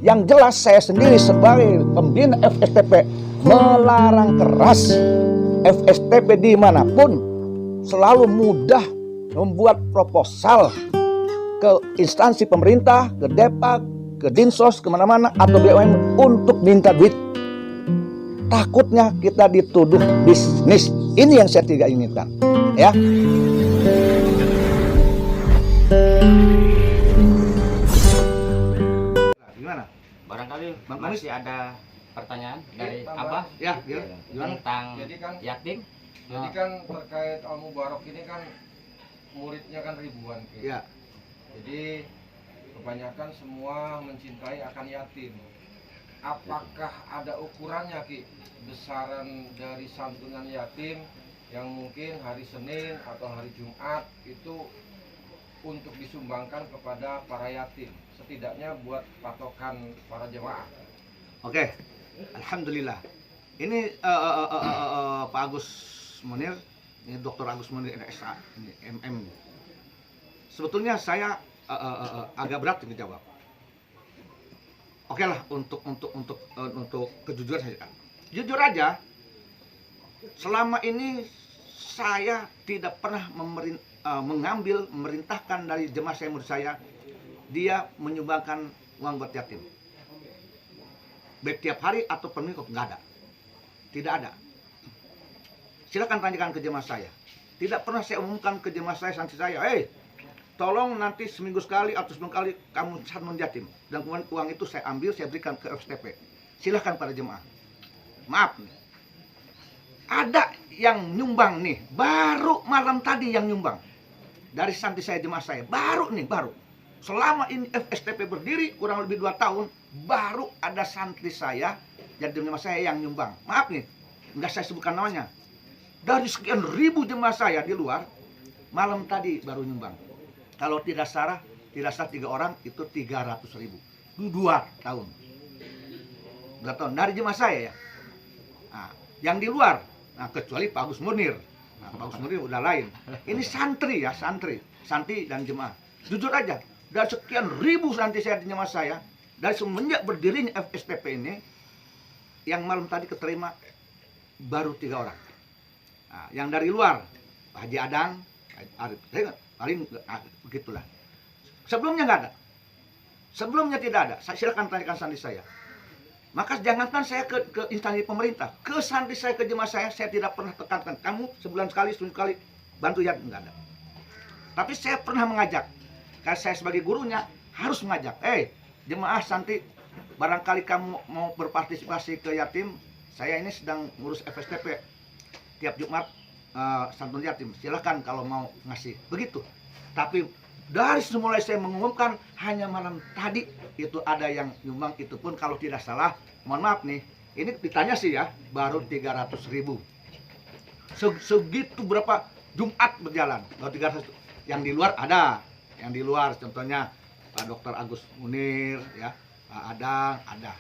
Yang jelas saya sendiri sebagai pembina FSTP melarang keras. FSTP dimanapun selalu mudah membuat proposal ke instansi pemerintah, ke Depak, ke Dinsos, kemana-mana atau BUMN untuk minta duit. Takutnya kita dituduh bisnis. Ini yang saya tidak inginkan, ya. Gimana? Barangkali Bang masih ada pertanyaan dari Bang, Abah Ya, gimana? tentang Jadi kan yatim. terkait Al Mubarok ini kan muridnya kan ribuan, Ki. Ya. Jadi kebanyakan semua mencintai akan yatim. Apakah ada ukurannya, Ki? Besaran dari santunan yatim yang mungkin hari Senin atau hari Jumat itu untuk disumbangkan kepada para yatim, setidaknya buat patokan para jemaah. Oke, alhamdulillah. Ini Pak Agus Munir, ini Dr. Agus Munir SH, ini MM. Sebetulnya saya agak berat ini jawab. Oke lah, untuk kejujuran saya. Jujur aja, selama ini saya tidak pernah memerintahkan dari jemaah saya murid saya dia menyumbangkan uang buat yatim. Baik tiap hari atau per minggu, nggak ada. Tidak ada. Silakan tanyakan ke jemaah saya. Tidak pernah saya umumkan ke jemaah saya, santri saya, tolong nanti seminggu sekali atau sebulan kali kamu santunan yatim. Dan kemudian uang itu saya ambil, saya berikan ke FSTP. Silakan para jemaah. Maaf nih. Ada yang nyumbang nih, baru malam tadi yang nyumbang. Dari santri saya, jemaah saya, baru. Selama ini FSTP berdiri kurang lebih 2 tahun, baru ada santri saya, jadi jemaah saya yang nyumbang. Maaf nih, nggak saya sebutkan namanya. Dari sekian ribu jemaah saya di luar, malam tadi baru nyumbang. Kalau tidak salah 3 orang itu 300.000. 2 tahun. 2 tahun dari jemaah saya ya. Nah, yang di luar, nah kecuali Pak Agus Munir. Nah, Pak Agus Munir udah lain. Ini santri ya, santri dan jemaah. Jujur aja, dari sekian ribu santri saya di jemaah saya, dari semenjak berdirinya FSTP ini, yang malam tadi keterima baru 3 orang. Nah, yang dari luar, Pak Haji Adang, Arif, paling begitulah. Sebelumnya nggak ada. Sebelumnya tidak ada. Silakan tanyakan santri saya. Maka jangankan saya ke instansi pemerintah, ke santri saya, ke jemaah saya tidak pernah tekankan. Kamu sebulan sekali, seminggu sekali bantu yatim, nggak ada. Tapi saya pernah mengajak. Karena saya sebagai gurunya harus mengajak. Jemaah santri, barangkali kamu mau berpartisipasi ke yatim, saya ini sedang ngurus FSTP. Tiap Jumat santunan yatim, silahkan kalau mau ngasih. Begitu. Tapi dari semula saya mengumumkan, hanya malam tadi itu ada yang nyumbang, itu pun kalau tidak salah, mohon maaf nih, ini ditanya sih ya, baru 300.000. Segitu berapa Jumat berjalan, baru 300. Yang di luar ada, yang di luar contohnya Pak Dr. Agus Munir, ya, Pak Adang, ada.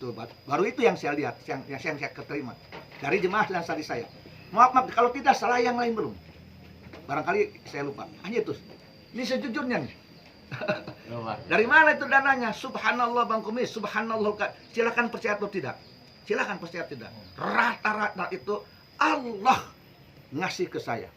Itu baru itu yang saya lihat, yang saya keterima dari jemaah dan santri saya. Maaf, kalau tidak salah yang lain belum. Barangkali saya lupa. Hanya itu. Ini sejujurnya nih. Dari mana itu dananya? Subhanallah Bang Kumis, subhanallah. Silakan percaya atau tidak. Silakan percaya atau tidak. Rata-rata itu Allah ngasih ke saya.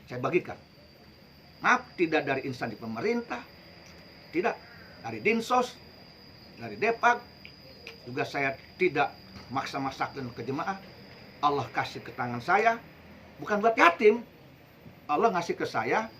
Saya bagikan. Maaf, tidak dari instansi pemerintah, tidak dari Dinsos, dari Depak. Juga saya tidak maksa-maksakan ke jemaah. Allah kasih ke tangan saya, bukan buat yatim. Allah ngasih ke saya,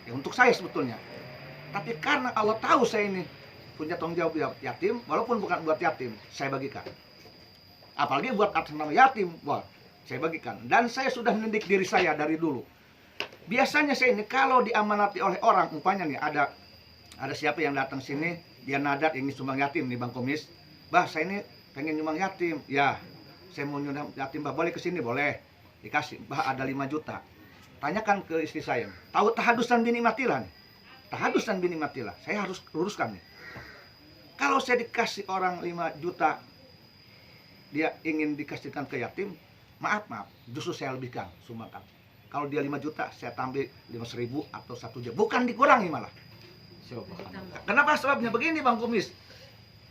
ya untuk saya sebetulnya. Tapi karena Allah tahu saya ini punya tanggung jawab yatim, walaupun bukan buat yatim, saya bagikan. Apalagi buat atas nama yatim, saya bagikan. Dan saya sudah mendidik diri saya dari dulu. Biasanya saya ini kalau diamanati oleh orang, umpamanya nih ada siapa yang datang sini, dia nadat ingin sumbang yatim nih Bang Komis. Bah, saya ini pengen nyumbang yatim. Ya, saya mau nyumbang yatim, bah, boleh kesini, boleh. Dikasih, bah ada 5 juta. Tanyakan ke istri saya, tahu tahadusan bini matilah nih. Tahadusan bini matilah, saya harus luruskan nih. Kalau saya dikasih orang 5 juta, dia ingin dikasihkan ke yatim, maaf, justru saya lebihkan, sumbangkan. Kalau dia 5 juta, saya tambah 5.000 atau 1 juta. Bukan dikurangi malah. Kenapa sebabnya? Begini Bang Kumis.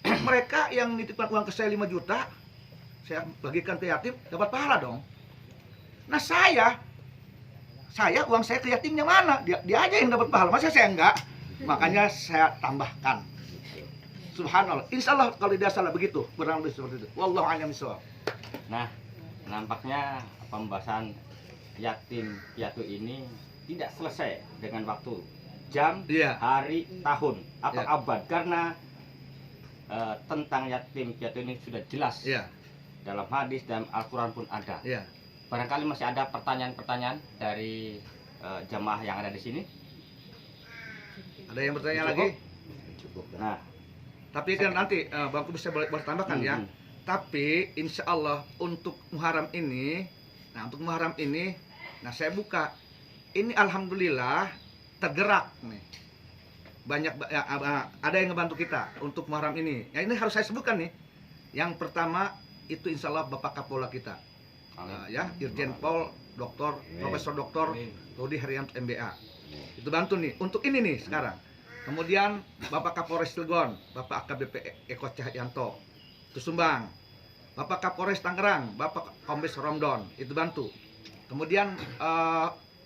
Mereka yang nitipkan uang ke saya 5 juta, saya bagikan ke yatim, dapat pahala dong. Nah saya uang saya ke yatimnya mana? Dia aja yang dapat pahala, masa saya enggak? Makanya saya tambahkan. Subhanallah. Insya Allah kalau tidak salah begitu, kurang lebih seperti itu. Wallahu a'lam bishawab. Nah, nampaknya pembahasan yatim piatu ini tidak selesai dengan waktu, jam, Iya. hari, tahun, atau Iya. abad, karena tentang yatim piatu ini sudah jelas Iya, dalam hadis dan Al-Quran pun ada. iya. Barangkali masih ada pertanyaan-pertanyaan dari jamaah yang ada di sini. Ada yang bertanya Cukup? lagi? Nah, Tapi kan nanti Bangku bisa boleh tambahkan ya. Tapi insya Allah untuk Muharram ini, nah saya buka. Ini alhamdulillah tergerak nih. Banyak ada yang ngebantu kita untuk Muharram ini. Ya ini harus saya sebutkan nih. Yang pertama itu insya Allah Bapak Kapolda kita, ya Irjen Pol Dr. Profesor Dr. Rudi Haryanto MBA. Itu bantu nih untuk ini nih sekarang. Kemudian Bapak Kapolres Cilegon, Bapak AKBP Eko Cahyanto, itu sumbang. Bapak Kapolres Tangerang, Bapak Kombes Romdon, itu bantu. Kemudian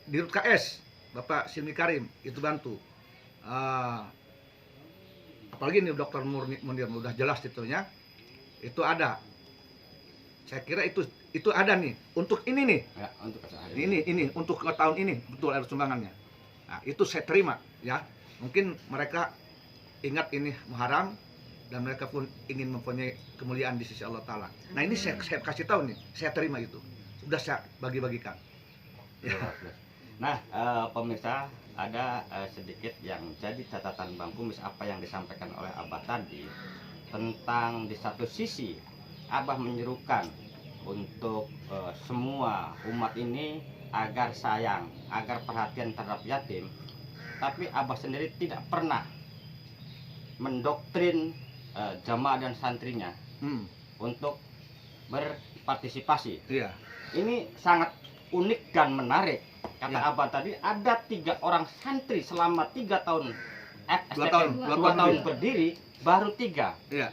Dirut KS, Bapak Silmi Karim, itu bantu. Apalagi nih Dokter Munir, udah jelas itunya. Itu ada. Saya kira itu ada nih untuk ini nih. ya, untuk Ini untuk tahun ini betul ada sumbangannya. Nah, itu saya terima ya. Mungkin mereka ingat ini Muharram dan mereka pun ingin mempunyai kemuliaan di sisi Allah Ta'ala. Nah ini saya kasih tahu nih, saya terima itu. Sudah saya bagi-bagikan. Ya. Nah, pemirsa, ada sedikit yang jadi catatan Bang Kumis apa yang disampaikan oleh Abah tadi, tentang di satu sisi Abah menyerukan untuk semua umat ini agar sayang, agar perhatian terhadap yatim. Tapi Abah sendiri tidak pernah mendoktrin jamaah dan santrinya untuk berpartisipasi. Iya. Ini sangat unik dan menarik. Kata Ya. Abah tadi ada 3 orang santri selama 3 tahun, 2 tahun, 2 tahun berdiri, baru 3. Iya.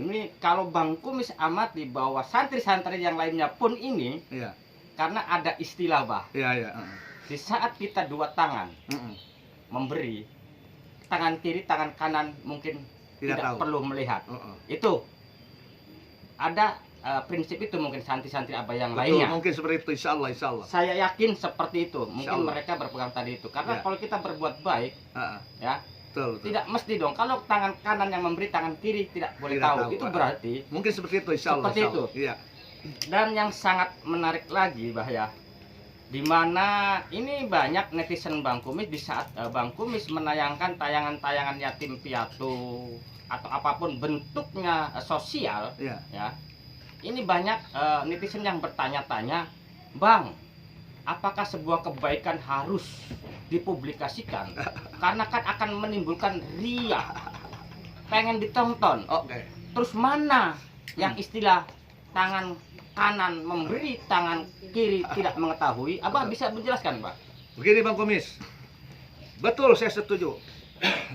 Ini kalau Bang Kumis amati bahwa santri-santri yang lainnya pun ini, Iya. karena ada istilah Bah, Iya, iya. di saat kita 2 tangan memberi, tangan kiri, tangan kanan mungkin Tidak tidak tahu. perlu melihat. Itu ada prinsip itu mungkin santri-santri Abah yang Betul, lainnya. mungkin seperti itu, insya Allah, insya Allah. Saya yakin seperti itu. Mungkin Insyaallah. mereka berpegang tadi itu. Karena Ya. kalau kita berbuat baik, ya, Betul, betul. tidak mesti dong. Kalau tangan kanan yang memberi, tangan kiri tidak boleh Tidak tahu. tahu, Itu Pak. berarti. Mungkin seperti itu, insya Allah. Seperti insya Allah. Iya. Dan yang sangat menarik lagi, Bah ya, dimana ini banyak netizen Bang Kumis di saat Bang Kumis menayangkan tayangan-tayangan yatim piatu atau apapun bentuknya sosial, Iya. ya. Ini banyak netizen yang bertanya-tanya, Bang, apakah sebuah kebaikan harus dipublikasikan? Karena kan akan menimbulkan ria, pengen ditonton. Oke. Terus mana yang istilah tangan kanan memberi, tangan kiri tidak mengetahui? Abah bisa menjelaskan, Pak? Begini Bang Kumis. Betul, saya setuju.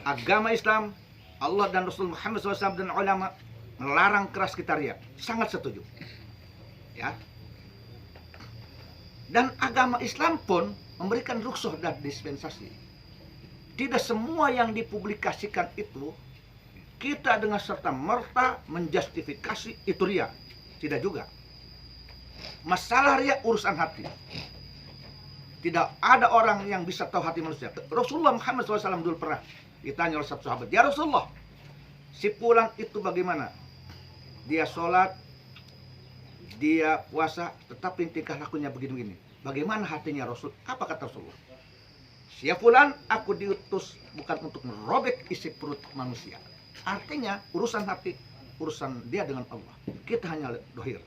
Agama Islam, Allah dan Rasul Muhammad SAW dan ulama melarang keras kita ria. Sangat setuju. Ya. Dan agama Islam pun memberikan rukhsah dan dispensasi. Tidak semua yang dipublikasikan itu kita dengan serta merta menjustifikasi itu ria. Tidak juga. Masalah ria urusan hati. Tidak ada orang yang bisa tahu hati manusia. Rasulullah Muhammad SAW dulu pernah ditanya oleh satu sahabat, ya Rasulullah, si fulan itu bagaimana? Dia sholat, dia puasa, tetapi tingkah lakunya begini-begini. Bagaimana hatinya Rasul? Apa kata Rasulullah? Si fulan, aku diutus bukan untuk merobek isi perut manusia. Artinya urusan hati, urusan dia dengan Allah. Kita hanya dohir.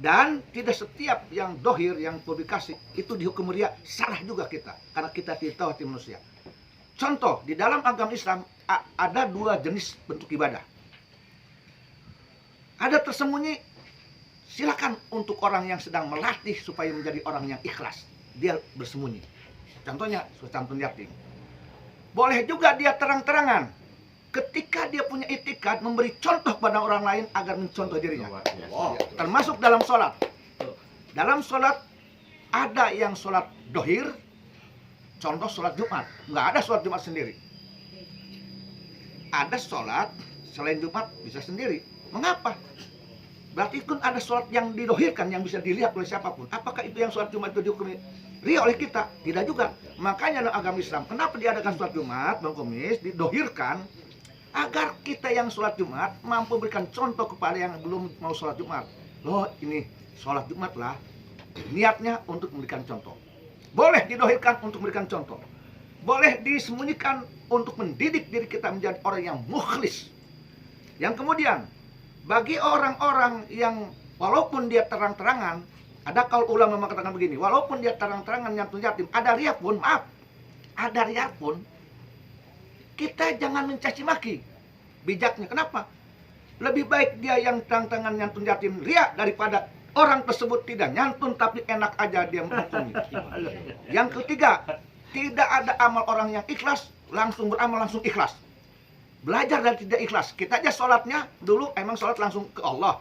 Dan tidak setiap yang dohir, yang publikasi, itu dihukum ria, salah juga kita. Karena kita tidak tahu hati manusia. Contoh, di dalam agama Islam ada 2 jenis bentuk ibadah. Ada tersembunyi, silakan untuk orang yang sedang melatih supaya menjadi orang yang ikhlas. Dia bersembunyi. Contohnya, santun yatim. Boleh juga dia terang-terangan. ketika dia punya itikad memberi contoh pada orang lain agar mencontoh dirinya. Luar biasa. Termasuk dalam sholat. Dalam sholat ada yang sholat dohir, contoh sholat Jumat. Nggak ada sholat Jumat sendiri. Ada sholat selain Jumat bisa sendiri. Mengapa? Berarti kan ada sholat yang didohirkan yang bisa dilihat oleh siapapun. Apakah itu yang sholat Jumat itu dihukumi ria oleh kita? Tidak juga. Makanya dalam agama Islam, kenapa diadakan sholat Jumat, Bang Kumis, didohirkan agar kita yang sholat Jumat mampu berikan contoh kepada yang belum mau sholat Jumat. Loh, ini sholat Jumat lah, niatnya untuk memberikan contoh. Boleh didohirkan untuk memberikan contoh. Boleh disembunyikan untuk mendidik diri kita menjadi orang yang mukhlis. Yang kemudian, bagi orang-orang yang walaupun dia terang-terangan, ada kaul ulama mengatakan begini, walaupun dia terang-terangan nyantun yatim, ada ria pun, maaf, ada ria pun, kita jangan mencaci maki. Bijaknya, kenapa? Lebih baik dia yang terang-terangan nyantun yatim ria daripada orang tersebut tidak nyantun tapi enak aja dia menghukumi. Yang ketiga, tidak ada amal orang yang ikhlas langsung beramal langsung ikhlas. Belajar dan tidak ikhlas. Kita aja sholatnya dulu emang sholat langsung ke Allah.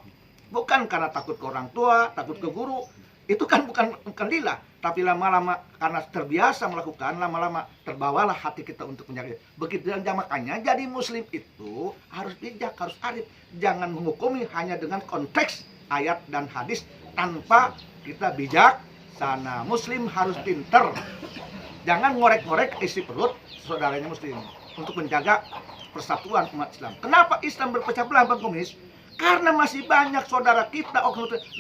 Bukan karena takut ke orang tua, takut ke guru. Itu kan bukan lillah. Tapi lama-lama karena terbiasa melakukan, lama-lama terbawalah hati kita untuk menjaga. Begitu dan makanya jadi muslim itu harus bijak, harus arif. Jangan menghukumi hanya dengan konteks ayat dan hadis tanpa kita bijak. Sana muslim harus pinter. Jangan ngorek-ngorek isi perut saudaranya muslim untuk menjaga persatuan umat Islam. Kenapa Islam berpecah belah, Bang Kumis? Karena masih banyak saudara kita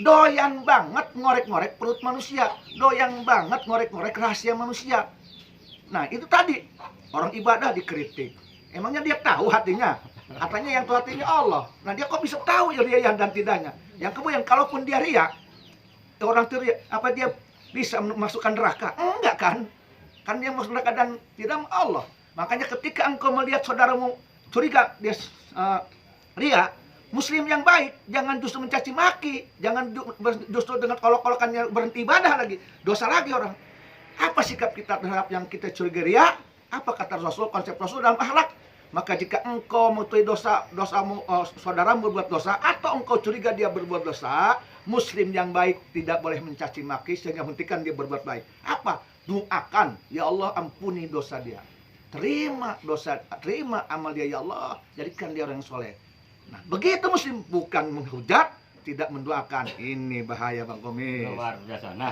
doyan banget ngorek-ngorek perut manusia, doyan banget ngorek-ngorek rahasia manusia. Nah, itu tadi orang ibadah dikritik. Emangnya dia tahu hatinya? Katanya yang tahu hatinya Allah. Nah, dia kok bisa tahu ya ria dan tidaknya? Yang kemudian kalaupun dia ria, orang itu ria, apa dia bisa memasukkan neraka? Enggak kan? Kan dia masuk neraka dan tidak Allah. Makanya ketika engkau melihat saudaramu curiga dia ria, muslim yang baik jangan justru mencaci maki, jangan justru dengan olok-olokannya berhenti ibadah lagi, dosa lagi orang. Apa sikap kita terhadap yang kita curiga ria? Apa kata Rasul, konsep Rasul dalam akhlak? Maka jika engkau mengetahui dosamu, saudaramu berbuat dosa, atau engkau curiga dia berbuat dosa, muslim yang baik tidak boleh mencaci maki sehingga hentikan dia berbuat baik. Apa? Doakan, ya Allah ampuni dosa dia. Terima dosa, terima amal dia, ya Allah, jadikan dia orang yang soleh. Nah, begitu muslim, bukan menghujat, tidak mendoakan. Ini bahaya, Bang Kumis. Luar biasa. Nah,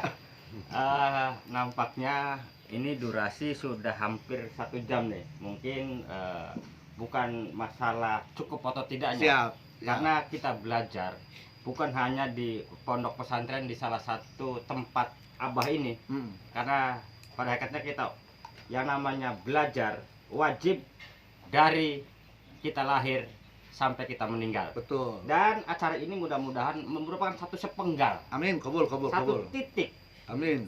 nampaknya ini durasi sudah hampir 1 jam nih. Mungkin bukan masalah cukup atau tidaknya. Siap. Karena kita belajar bukan hanya di pondok pesantren di salah satu tempat Abah ini. Karena pada hakikatnya kita yang namanya belajar wajib dari kita lahir sampai kita meninggal. Betul. Dan acara ini mudah-mudahan merupakan satu sepenggal, Amin, kabul. satu titik Amin.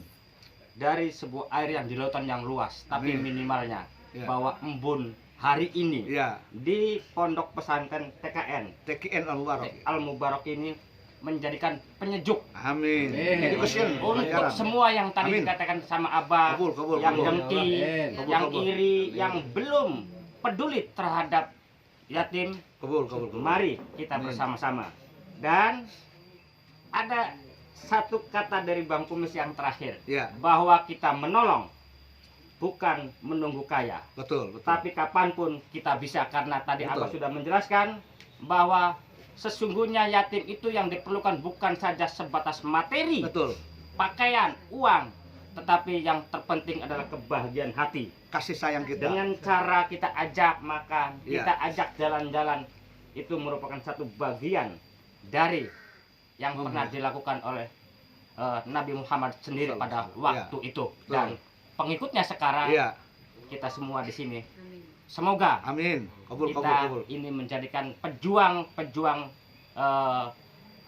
dari sebuah air yang di lautan yang luas, tapi Amin. minimalnya Ya. bahwa embun hari ini Ya, di pondok pesantren TKN TKN Al-Mubarak. Al-Mubarak ini menjadikan penyejuk Amin. Amin. Education, untuk pelajaran. semua yang tadi Amin. dikatakan sama Abah, Kabul. yang kabul. dengki, Amin. yang Kabul. iri, yang belum peduli terhadap yatim. Kabul. Mari kita Amin. bersama-sama. Dan ada satu kata dari Bang Kumis yang terakhir, Ya, bahwa kita menolong bukan menunggu kaya, betul. tapi kapanpun kita bisa. Karena tadi Betul. Abah sudah menjelaskan bahwa sesungguhnya yatim itu yang diperlukan bukan saja sebatas materi, Betul. pakaian, uang, tetapi yang terpenting adalah kebahagiaan hati. Kasih sayang kita. Dengan cara kita ajak makan, Iya. kita ajak jalan-jalan, itu merupakan satu bagian dari yang pernah dilakukan oleh Nabi Muhammad sendiri pada waktu itu. Dan pengikutnya sekarang, Iya. kita semua di sini. Semoga Amin. Kabul. kita ini menjadikan pejuang-pejuang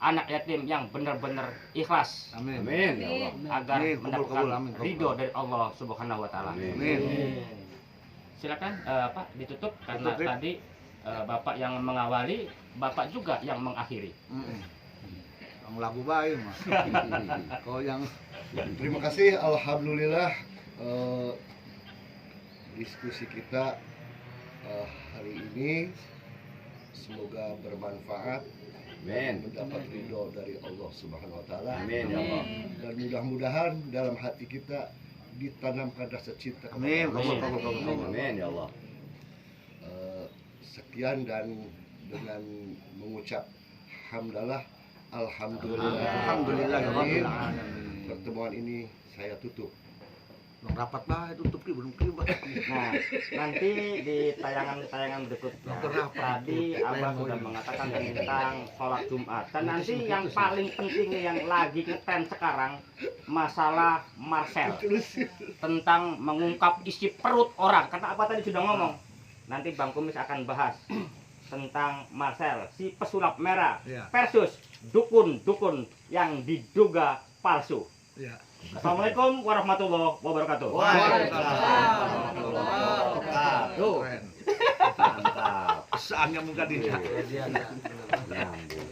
anak yatim yang benar-benar ikhlas, Amin. Amin ya Allah. agar Amin. mendapatkan Kabul. Amin. ridho dari Allah Subhanahu wa taala. Amin. Silakan Pak ditutup karena Tutup, Rip. tadi Bapak yang mengawali, Bapak juga yang mengakhiri. Yang lagu baik mah. Kau yang Terima kasih, alhamdulillah diskusi kita hari ini semoga bermanfaat, Amin. mendapat ridho dari Allah Subhanahu wa taala. Amin ya Allah. Dan mudah-mudahan dalam hati kita ditanamkan rasa cinta kepada Amin. Allah. Amin ya Allah. Sekian, dan dengan mengucap hamdalah, alhamdulillah, pertemuan ini saya tutup. Belum rapat lah itu tutup belum kibat. Nah, nanti di tayangan-tayangan berikutnya tadi Abah sudah mengatakan tentang sholat Jumat, dan nanti yang paling penting yang lagi ngetren sekarang masalah Marcel, tentang mengungkap isi perut orang. Kata Abah tadi sudah ngomong, nanti Bang Kumis akan bahas tentang Marcel, si pesulap merah Iya. versus dukun-dukun yang diduga palsu. Iya. Assalamualaikum warahmatullahi wabarakatuh. Waalaikumsalam. Mantap. Saatnya muka dia. Nyambung.